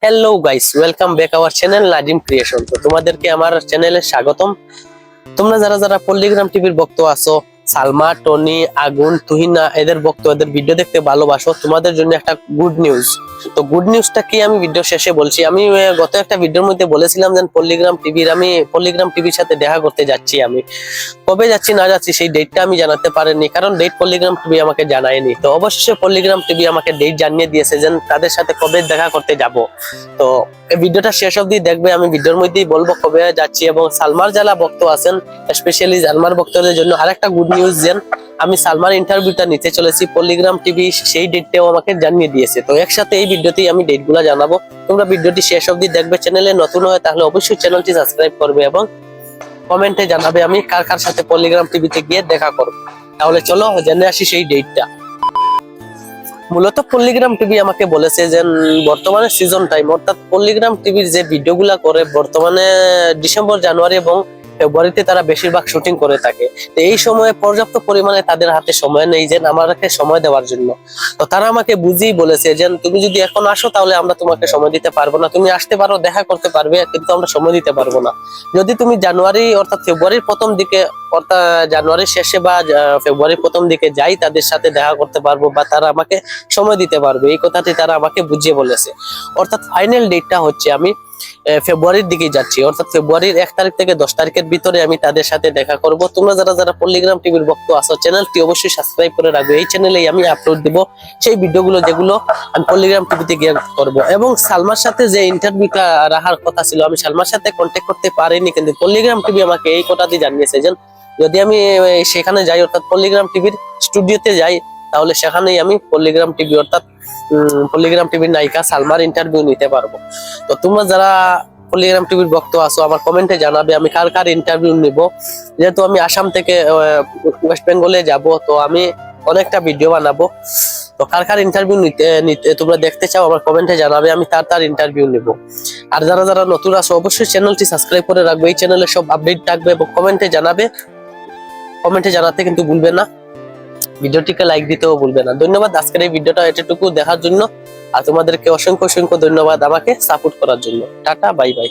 Hello guys, welcome back our channel Nazim creation. তো তোমাদেরকে আমার চ্যানেলে স্বাগতম। তোমরা যারা যারা পল্লিগ্রাম টিভির ভক্ত আছো, সালমা, টনি, আগুন, তুহিনা এদের ভক্ত, এদের ভিডিও দেখতে ভালোবাসো, তোমাদের জন্য একটা গুড নিউজ। তো গুড নিউজটা কি আমি ভিডিও শেষে বলছি। আমি গত একটা ভিডিওর মধ্যে বলেছিলাম যে পল্লিগ্রাম টিভির সাথে দেখা করতে যাচ্ছি। আমি কবে যাচ্ছি না যাচ্ছি সেই ডেটটা আমি জানাতে পারিনি, কারণ ডেট পল্লিগ্রাম টিভি আমাকে জানায়নি। তো অবশ্যই পল্লিগ্রাম টিভি আমাকে ডেট জানিয়ে দিয়েছে যে তাদের সাথে কবে দেখা করতে যাব। তো এই ভিডিওটা শেষ অবধি দেখবে, আমি ভিডিওর মধ্যেই বলবো কবে যাচ্ছি। এবং সালমার যারা ভক্ত আছেন, স্পেশালি সালমার ভক্তদের জন্য আরেকটা গুড নিউজ, যে আমি সালমার ইন্টারভিউটা নিতে চলেছি। পল্লিগ্রাম টিভি সেই ডেটটাও আমাকে জানিয়ে দিয়েছে। তো একসাথে এই ভিডিওতেই আমি ডেটগুলো জানাবো। তোমরা ভিডিওটি শেষ অবধি দেখবে। চ্যানেলে নতুন হয় তাহলে অবশ্যই চ্যানেলটি সাবস্ক্রাইব করবে এবং কমেন্টে জানাবে আমি কার কার সাথে পল্লিগ্রাম টিভিতে গিয়ে দেখা করব। তাহলে চলো জেনে আসি সেই ডেটটা। মূলত পল্লিগ্রাম টিভি আমাকে বলেছে যে বর্তমানে সিজন টাইম, অর্থাৎ পল্লিগ্রাম টিভির যে ভিডিওগুলা করে বর্তমানে ডিসেম্বর, জানুয়ারি এবং ফেব্রুয়ারিতে তারা বেশিরভাগ শুটিং করে থাকে। তো এই সময়ে পর্যাপ্ত পরিমাণে তাদের হাতে সময় নেই যে আমাকে সময় দেওয়ার জন্য। তো তারা আমাকে বুঝিয়ে বলেছে যে তুমি যদি এখন আসো তাহলে আমরা তোমাকে সময় দিতে পারবো না। তুমি আসতে পারো, দেখা করতে পারবে, কিন্তু আমরা সময় দিতে পারবো না। যদি তুমি জানুয়ারি অর্থাৎ ফেব্রুয়ারির প্রথম দিকে, অর্থাৎ জানুয়ারির শেষে বা ফেব্রুয়ারির প্রথম দিকে যাই, তাদের সাথে দেখা করতে পারবো বা তারা আমাকে সময় দিতে পারবে। এই কথাটি তারা আমাকে বুঝিয়ে বলেছে। অর্থাৎ ফাইনাল ডেটটা হচ্ছে আমি ফেব্রুয়ারির দিকে যাচ্ছি, অর্থাৎ ফেব্রুয়ারির 1 তারিখ থেকে 10 তারিখের ভিতরে আমি তাদের সাথে দেখা করব। তোমরা যারা যারা পল্লিগ্রাম টিভির ভক্ত আছো, চ্যানেলটি অবশ্যই সাবস্ক্রাইব করে রাখবে। এই চ্যানেলেই আমি আপলোড দেব সেই ভিডিওগুলো যেগুলো আমি পল্লিগ্রাম টিভিতে গিয়ে করব। এবং সালমার সাথে যে ইন্টারভিউটা রাখার কথা ছিল, আমি সালমার সাথে কন্ট্যাক্ট করতে পারিনি, কিন্তু পল্লিগ্রাম টিভি আমাকে এই কথাটি জানিয়েছে যে যদি আমি সেখানে যাই, অর্থাৎ পল্লিগ্রাম টিভির স্টুডিওতে যাই, তাহলে সেখানেই আমি পল্লিগ্রাম টিভি অর্থাৎ পল্লিগ্রাম টিভির নায়িকা সালমার ইন্টারভিউ নিতে পারবো। তো তোমরা যারা পল্লিগ্রাম টিভির ভক্ত আছো আমার কমেন্টে জানাবে আমি কার কার ইন্টারভিউ নিব। যেহেতু আমি আসাম থেকে ওয়েস্ট বেঙ্গলে যাব, তো আমি অনেকটা ভিডিও বানাবো। তো কার কার ইন্টারভিউ নিতে তোমরা দেখতে চাও আমার কমেন্টে জানাবে, আমি তার ইন্টারভিউ নিব। আর যারা যারা নতুন আছো অবশ্যই চ্যানেলটি সাবস্ক্রাইব করে রাখবে। এই চ্যানেলে সব আপডেট থাকবে এবং কমেন্টে জানাবে। কমেন্টে জানাতে কিন্তু ভুলবে না, ভিডিওটিকে লাইক দিতেও ভুলবে না। ধন্যবাদ আজকের এই ভিডিওটা এতটুকু দেখার জন্য। আর তোমাদেরকে অসংখ্য অসংখ্য ধন্যবাদ আমাকে সাপোর্ট করার জন্য। Tata, bye bye.